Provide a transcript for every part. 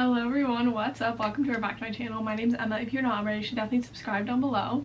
Hello everyone, what's up? Welcome back to my channel. My name's Emma. If you're not already, you should definitely subscribe down below.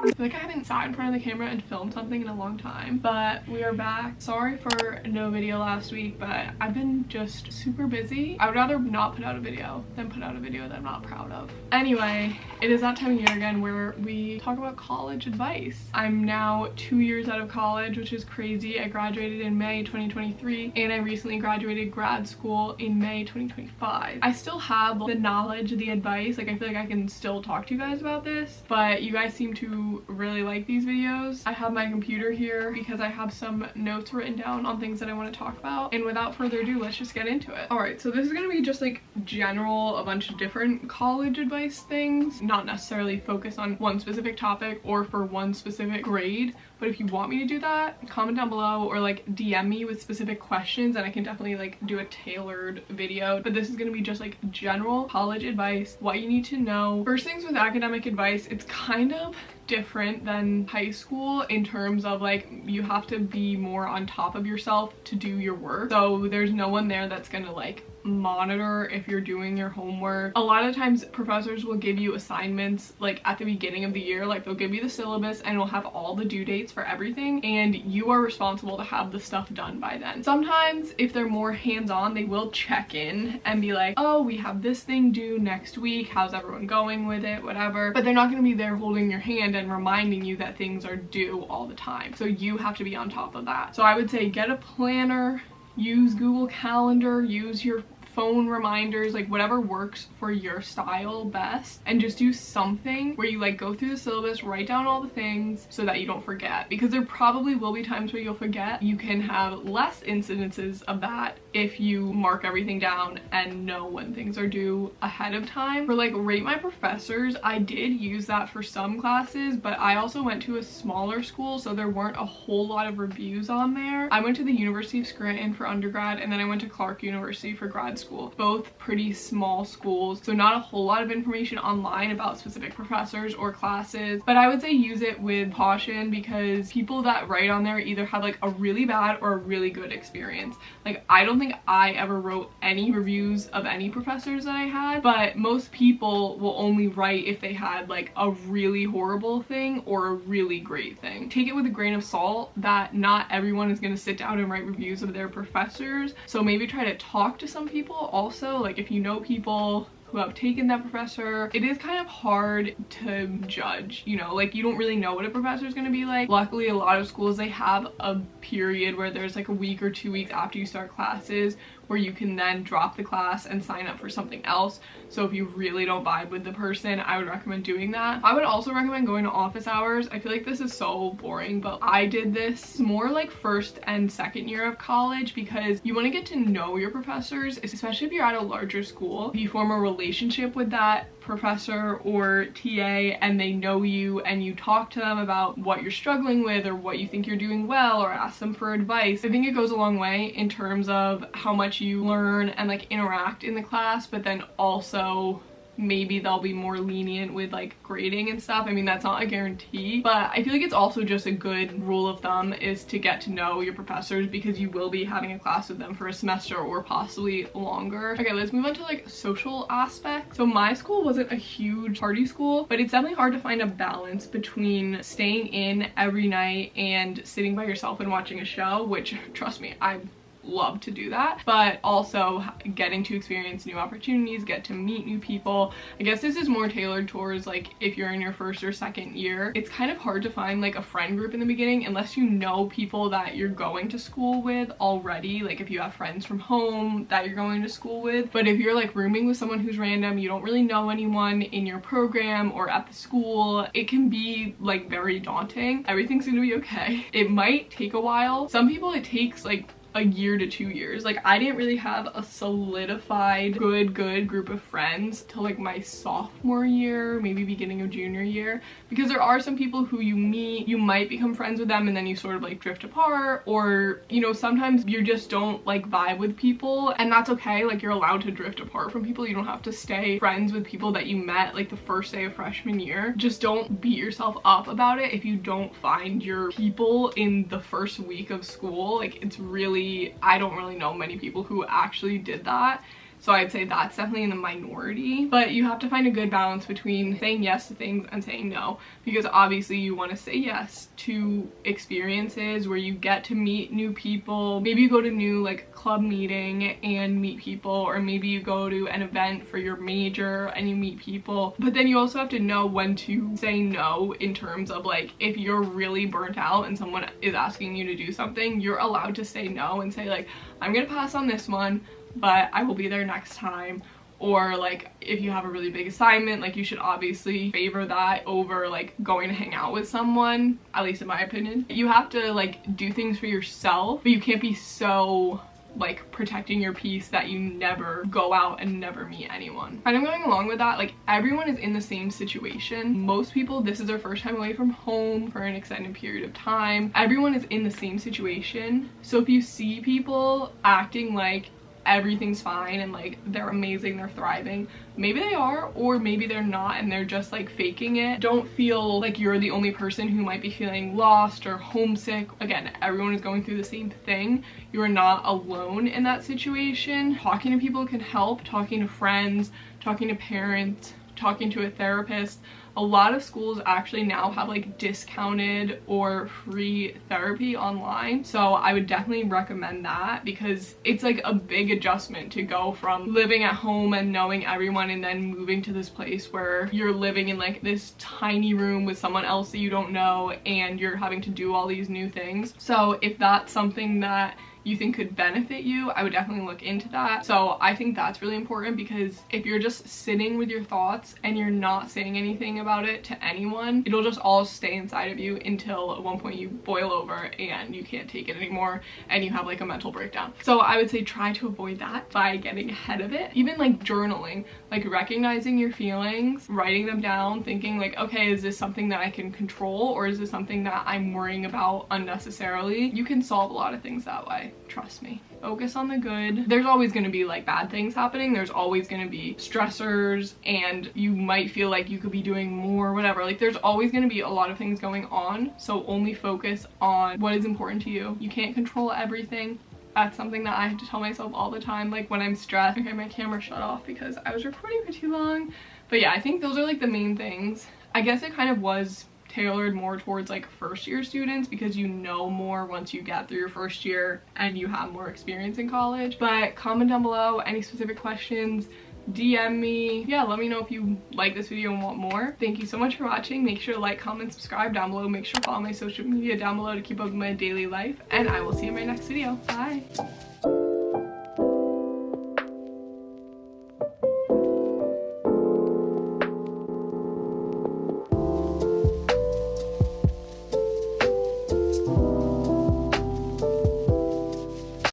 I feel like I haven't sat in front of the camera and filmed something in a long time, but we are back. Sorry for no video last week, but I've been just super busy. I would rather not put out a video than put out a video that I'm not proud of. Anyway, it is that time of year again where we talk about college advice. I'm now 2 years out of college, which is crazy. I graduated in May 2023 and I recently graduated grad school in May 2025. I still have the knowledge, the advice, like I feel like I can still talk to you guys about this, but you guys seem to really like these videos. I have my computer here because I have some notes written down on things that I want to talk about, and without further ado, let's just get into it. Alright, so this is going to be just like general, a bunch of different college advice things, not necessarily focus on one specific topic or for one specific grade, but if you want me to do that, comment down below or like DM me with specific questions and I can definitely like do a tailored video. But this is going to be just like general college advice, what you need to know. First things with academic advice, it's kind of different than high school in terms of like you have to be more on top of yourself to do your work. So there's no one there that's gonna like monitor if you're doing your homework. A lot of times professors will give you assignments like at the beginning of the year, like they'll give you the syllabus and it'll have all the due dates for everything and you are responsible to have the stuff done by then. Sometimes if they're more hands-on, they will check in and be like, oh, we have this thing due next week, how's everyone going with it, whatever, but they're not going to be there holding your hand and reminding you that things are due all the time. So you have to be on top of that. So I would say get a planner, use Google Calendar, use your phone reminders, like whatever works for your style best, and just do something where you like go through the syllabus, write down all the things so that you don't forget, because there probably will be times where you'll forget. You can have less incidences of that if you mark everything down and know when things are due ahead of time. For like rate my professors, I did use that for some classes, but I also went to a smaller school, so there weren't a whole lot of reviews on there. I went to the University of Scranton for undergrad and then I went to Clark University for grad school, both pretty small schools, so not a whole lot of information online about specific professors or classes, but I would say use it with caution because people that write on there either have like a really bad or a really good experience. Like I don't think I ever wrote any reviews of any professors that I had, but most people will only write if they had like a really horrible thing or a really great thing. Take it with a grain of salt that not everyone is going to sit down and write reviews of their professors, so maybe try to talk to some people. Also, like if you know people who have taken that professor, it is kind of hard to judge, you know, like you don't really know what a professor is going to be like. Luckily, a lot of schools, they have a period where there's like a week or 2 weeks after you start classes where you can then drop the class and sign up for something else. So if you really don't vibe with the person, I would recommend doing that. I would also recommend going to office hours. I feel like this is so boring, but I did this more like first and second year of college because you want to get to know your professors, especially if you're at a larger school. If you form a relationship with that professor or TA and they know you and you talk to them about what you're struggling with or what you think you're doing well or ask them for advice, I think it goes a long way in terms of how much you learn and like interact in the class, but then also maybe they'll be more lenient with like grading and stuff. I mean, that's not a guarantee, but I feel like it's also just a good rule of thumb is to get to know your professors because you will be having a class with them for a semester or possibly longer. Okay, let's move on to like social aspects. So my school wasn't a huge party school, but it's definitely hard to find a balance between staying in every night and sitting by yourself and watching a show, which trust me, I love to do that, but also getting to experience new opportunities, get to meet new people. I guess this is more tailored towards like if you're in your first or second year. It's kind of hard to find like a friend group in the beginning unless you know people that you're going to school with already, like if you have friends from home that you're going to school with. But if you're like rooming with someone who's random, you don't really know anyone in your program or at the school, it can be like very daunting. Everything's gonna be okay. It might take a while. Some people it takes like a year to 2 years. Like I didn't really have a solidified good group of friends till like my sophomore year, maybe beginning of junior year, because there are some people who you meet, you might become friends with them and then you sort of like drift apart, or you know, sometimes you just don't like vibe with people, and that's okay. Like you're allowed to drift apart from people. You don't have to stay friends with people that you met like the first day of freshman year. Just don't beat yourself up about it if you don't find your people in the first week of school. Like it's really, I don't really know many people who actually did that. So I'd say that's definitely in the minority, but you have to find a good balance between saying yes to things and saying no, because obviously you want to say yes to experiences where you get to meet new people. Maybe you go to new like club meeting and meet people, or maybe you go to an event for your major and you meet people, but then you also have to know when to say no, in terms of like if you're really burnt out and someone is asking you to do something, you're allowed to say no and say like, I'm gonna pass on this one, but I will be there next time. Or like if you have a really big assignment, like you should obviously favor that over like going to hang out with someone, at least in my opinion. You have to like do things for yourself, but you can't be so like protecting your peace that you never go out and never meet anyone. And I'm going along with that, like everyone is in the same situation. Most people, this is their first time away from home for an extended period of time. Everyone is in the same situation. So if you see people acting like everything's fine and like they're amazing, they're thriving, maybe they are, or maybe they're not and they're just like faking it. Don't feel like you're the only person who might be feeling lost or homesick. Again, everyone is going through the same thing. You are not alone in that situation. Talking to people can help. Talking to friends, talking to parents, talking to a therapist. A lot of schools actually now have like discounted or free therapy online, so I would definitely recommend that, because it's like a big adjustment to go from living at home and knowing everyone and then moving to this place where you're living in like this tiny room with someone else that you don't know and you're having to do all these new things. So if that's something that you think could benefit you, I would definitely look into that. So I think that's really important, because if you're just sitting with your thoughts and you're not saying anything about it to anyone, it'll just all stay inside of you until at one point you boil over and you can't take it anymore and you have like a mental breakdown. So I would say try to avoid that by getting ahead of it. Even like journaling, like recognizing your feelings, writing them down, thinking like, okay, is this something that I can control, or is this something that I'm worrying about unnecessarily? You can solve a lot of things that way. Trust me. Focus on the good. There's always going to be like bad things happening. There's always going to be stressors, and you might feel like you could be doing more, whatever. Like there's always going to be a lot of things going on. So only focus on what is important to you. You can't control everything. That's something that I have to tell myself all the time, like when I'm stressed. Okay, my camera shut off because I was recording for too long. But yeah, I think those are like the main things. I guess it kind of was tailored more towards like first year students, because you know more once you get through your first year and you have more experience in college. But comment down below any specific questions, DM me. Yeah, let me know if you like this video and want more. Thank you so much for watching. Make sure to like, comment, subscribe down below. Make sure to follow my social media down below to keep up with my daily life, and I will see you in my next video. Bye.